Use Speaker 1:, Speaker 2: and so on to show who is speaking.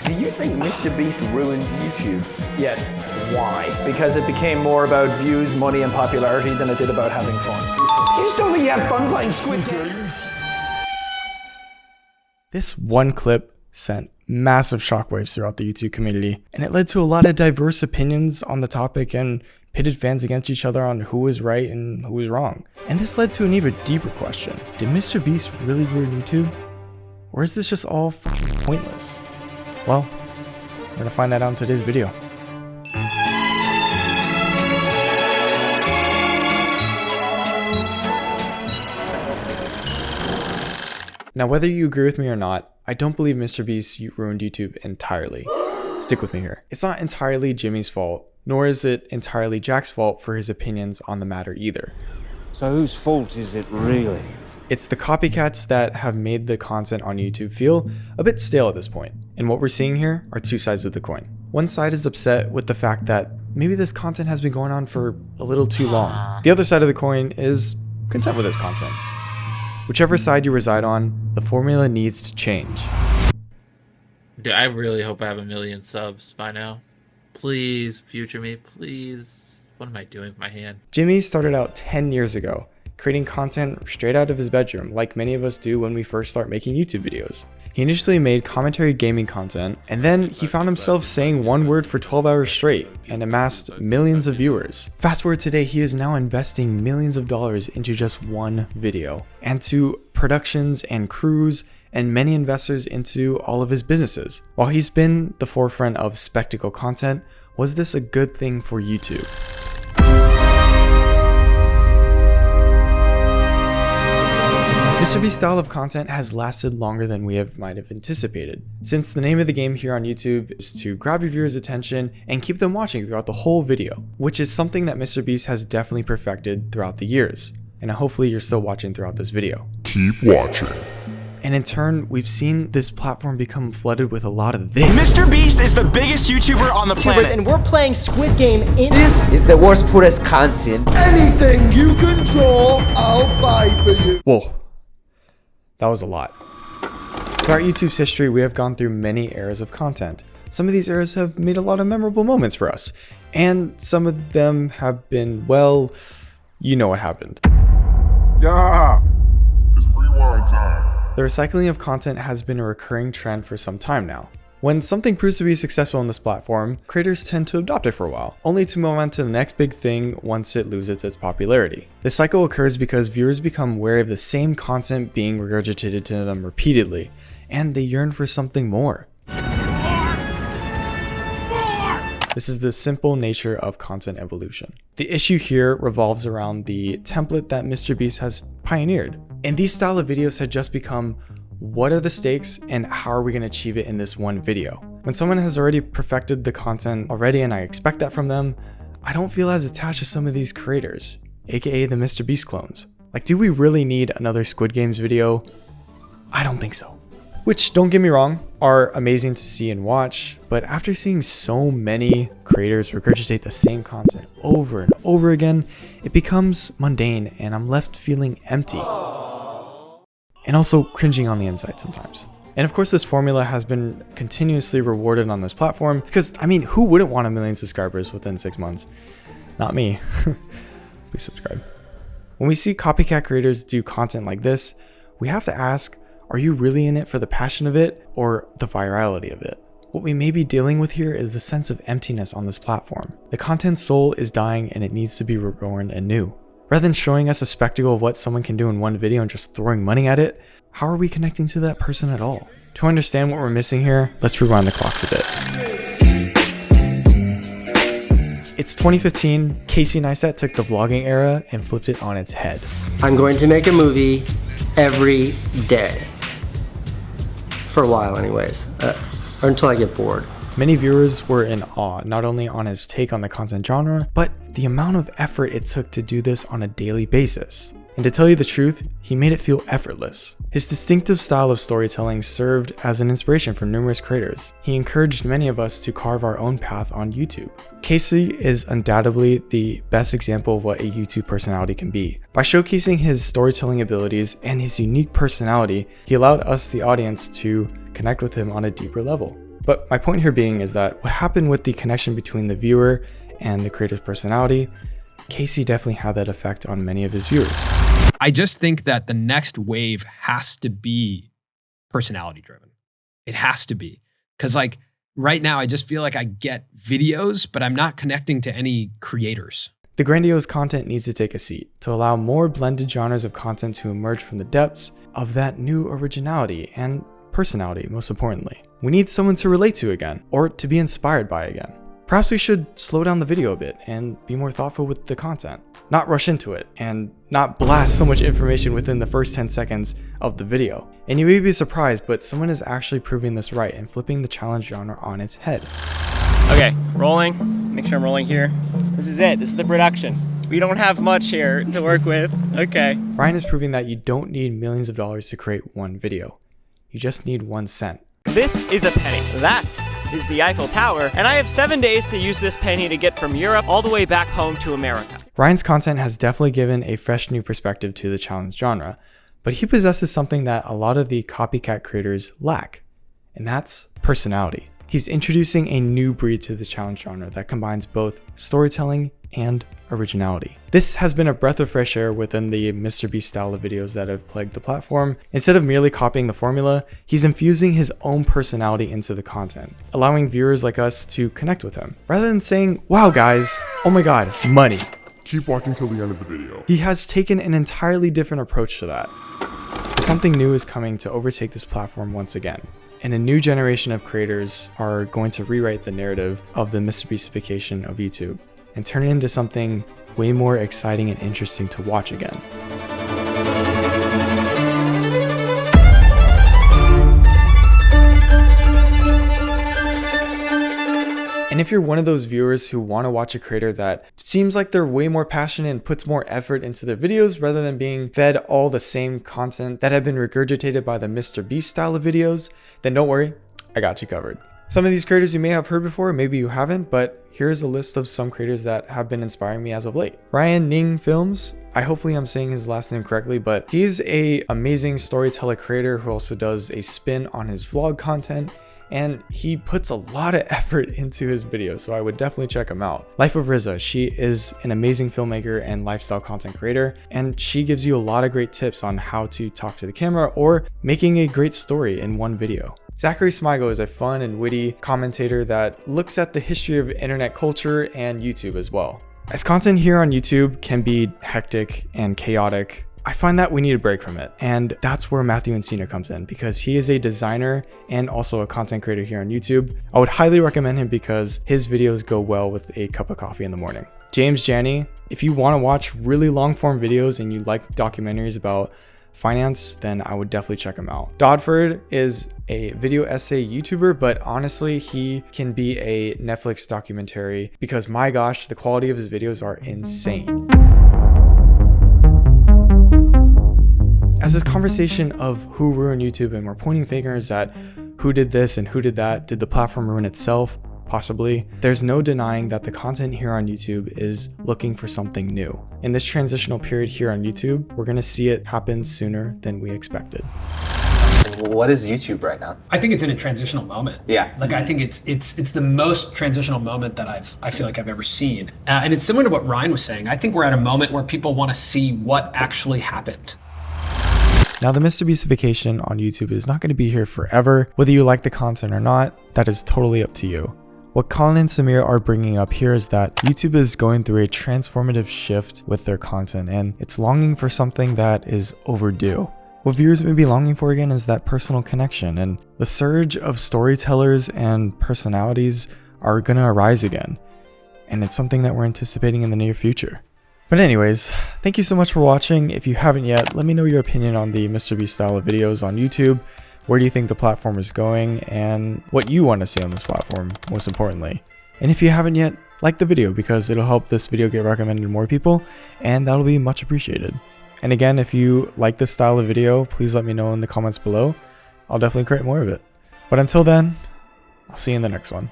Speaker 1: Do you think MrBeast ruined YouTube?
Speaker 2: Yes. Why? Because it became more about views, money, and popularity than it did about having fun.
Speaker 1: You just don't think you have fun playing Squid Games?
Speaker 3: This one clip sent massive shockwaves throughout the YouTube community, and it led to a lot of diverse opinions on the topic and pitted fans against each other on who was right and who was wrong. And this led to an even deeper question. Did MrBeast really ruin YouTube? Or is this just all pointless? Well, we're gonna find that out in today's video. Now, whether you agree with me or not, I don't believe MrBeast ruined YouTube entirely. Stick with me here. It's not entirely Jimmy's fault, nor is it entirely Jack's fault for his opinions on the matter either.
Speaker 4: So whose fault is it really?
Speaker 3: It's the copycats that have made the content on YouTube feel a bit stale at this point. And what we're seeing here are two sides of the coin. One side is upset with the fact that maybe this content has been going on for a little too long. The other side of the coin is content with this content. Whichever side you reside on, the formula needs to change.
Speaker 5: Dude, I really hope I have 1 million subs by now. Please, future me, please. What am I doing with my hand?
Speaker 3: Jimmy started out 10 years ago, creating content straight out of his bedroom, like many of us do when we first start making YouTube videos. He initially made commentary gaming content, and then he found himself saying one word for 12 hours straight and amassed millions of viewers. Fast forward today, he is now investing millions of dollars into just one video, and to productions and crews and many investors into all of his businesses. While he's been the forefront of spectacle content, was this a good thing for YouTube? MrBeast's style of content has lasted longer than we might have anticipated, since the name of the game here on YouTube is to grab your viewers' attention and keep them watching throughout the whole video, which is something that MrBeast has definitely perfected throughout the years, and hopefully you're still watching throughout this video.
Speaker 6: Keep watching.
Speaker 3: And in turn, we've seen this platform become flooded with a lot of this.
Speaker 7: MrBeast is the biggest YouTuber on the planet.
Speaker 8: And we're playing Squid Game in—
Speaker 1: This is the worst, poorest content.
Speaker 6: Anything you can draw, I'll buy for you.
Speaker 3: Whoa. That was a lot. Throughout YouTube's history, we have gone through many eras of content. Some of these eras have made a lot of memorable moments for us, and some of them have been, well, you know what happened.
Speaker 6: Yeah, it's rewind time.
Speaker 3: The recycling of content has been a recurring trend for some time now. When something proves to be successful on this platform, creators tend to adopt it for a while, only to move on to the next big thing once it loses its popularity. This cycle occurs because viewers become wary of the same content being regurgitated to them repeatedly, and they yearn for something more. This is the simple nature of content evolution. The issue here revolves around the template that MrBeast has pioneered. And these style of videos have just become, what are the stakes and how are we going to achieve it in this one video? When someone has already perfected the content already and I expect that from them, I don't feel as attached to some of these creators, aka the MrBeast clones. Like, do we really need another Squid Games video? I don't think so. Which, don't get me wrong, are amazing to see and watch, but after seeing so many creators regurgitate the same content over and over again, it becomes mundane and I'm left feeling empty. And also cringing on the inside sometimes. And of course, this formula has been continuously rewarded on this platform because, I mean, who wouldn't want 1 million subscribers within 6 months? Not me. Please subscribe. When we see copycat creators do content like this, we have to ask, are you really in it for the passion of it or the virality of it? What we may be dealing with here is the sense of emptiness on this platform. The content's soul is dying and it needs to be reborn anew. Rather than showing us a spectacle of what someone can do in one video and just throwing money at it, how are we connecting to that person at all? To understand what we're missing here, let's rewind the clocks a bit. It's 2015, Neistat took the vlogging era and flipped it on its head.
Speaker 8: I'm going to make a movie every day. For a while anyways, or until I get bored.
Speaker 3: Many viewers were in awe, not only on his take on the content genre, but the amount of effort it took to do this on a daily basis. And to tell you the truth, he made it feel effortless. His distinctive style of storytelling served as an inspiration for numerous creators. He encouraged many of us to carve our own path on YouTube. Kiessling is undoubtedly the best example of what a YouTube personality can be. By showcasing his storytelling abilities and his unique personality, he allowed us, the audience, to connect with him on a deeper level. But my point here being is that what happened with the connection between the viewer and the creator's personality, Casey definitely had that effect on many of his viewers.
Speaker 9: I just think that the next wave has to be personality driven. It has to be. Because like right now, I just feel like I get videos, but I'm not connecting to any creators.
Speaker 3: The grandiose content needs to take a seat to allow more blended genres of content to emerge from the depths of that new originality and personality, most importantly. We need someone to relate to again, or to be inspired by again. Perhaps we should slow down the video a bit and be more thoughtful with the content. Not rush into it and not blast so much information within the first 10 seconds of the video. And you may be surprised, but someone is actually proving this right and flipping the challenge genre on its head.
Speaker 10: Okay, rolling. Make sure I'm rolling here. This is it. This is the production. We don't have much here to work with. Okay.
Speaker 3: Ryan is proving that you don't need millions of dollars to create one video. You just need 1 cent.
Speaker 10: This is a penny. That is the Eiffel Tower, and I have 7 days to use this penny to get from Europe all the way back home to America.
Speaker 3: Ryan's content has definitely given a fresh new perspective to the challenge genre, but he possesses something that a lot of the copycat creators lack, and that's personality. He's introducing a new breed to the challenge genre that combines both storytelling and originality. This has been a breath of fresh air within the MrBeast style of videos that have plagued the platform. Instead of merely copying the formula, he's infusing his own personality into the content, allowing viewers like us to connect with him. Rather than saying, wow guys, oh my god, money.
Speaker 6: Keep watching till the end of the video.
Speaker 3: He has taken an entirely different approach to that. Something new is coming to overtake this platform once again, and a new generation of creators are going to rewrite the narrative of the MrBeastification of YouTube and turn it into something way more exciting and interesting to watch again. And if you're one of those viewers who want to watch a creator that seems like they're way more passionate and puts more effort into their videos rather than being fed all the same content that have been regurgitated by the MrBeast style of videos, then don't worry, I got you covered. Some of these creators you may have heard before, maybe you haven't, but here's a list of some creators that have been inspiring me as of late. Ryan Ning Films, hopefully I'm saying his last name correctly, but he's an amazing storyteller creator who also does a spin on his vlog content, and he puts a lot of effort into his videos, so I would definitely check him out. Life of Riza, she is an amazing filmmaker and lifestyle content creator, and she gives you a lot of great tips on how to talk to the camera or making a great story in one video. Zackary Smigel is a fun and witty commentator that looks at the history of internet culture and YouTube as well. As content here on YouTube can be hectic and chaotic, I find that we need a break from it, and that's where Matthew Encina comes in, because he is a designer and also a content creator here on YouTube. I would highly recommend him because his videos go well with a cup of coffee in the morning. Jani, if you want to watch really long form videos and you like documentaries about finance, then I would definitely check him out. Dodford is a video essay YouTuber, but honestly, he can be a Netflix documentary because my gosh, the quality of his videos are insane. As this conversation of who ruined YouTube and we're pointing fingers at who did this and who did that, did the platform ruin itself? Possibly. There's no denying that the content here on YouTube is looking for something new. In this transitional period here on YouTube, we're gonna see it happen sooner than we expected.
Speaker 11: What is YouTube right now?
Speaker 9: I think it's in a transitional moment.
Speaker 11: Yeah.
Speaker 9: Like I think it's the most transitional moment that I feel like I've ever seen. And it's similar to what Ryan was saying. I think we're at a moment where people want to see what actually happened.
Speaker 3: Now, the MrBeastification on YouTube is not going to be here forever. Whether you like the content or not, that is totally up to you. What Colin and Samir are bringing up here is that YouTube is going through a transformative shift with their content, and it's longing for something that is overdue. What viewers may be longing for again is that personal connection, and the surge of storytellers and personalities are going to arise again. And it's something that we're anticipating in the near future. But anyways, thank you so much for watching. If you haven't yet, let me know your opinion on the MrBeast style of videos on YouTube. Where do you think the platform is going and what you want to see on this platform, most importantly. And if you haven't yet, like the video because it'll help this video get recommended to more people and that'll be much appreciated. And again, if you like this style of video, please let me know in the comments below. I'll definitely create more of it. But until then, I'll see you in the next one.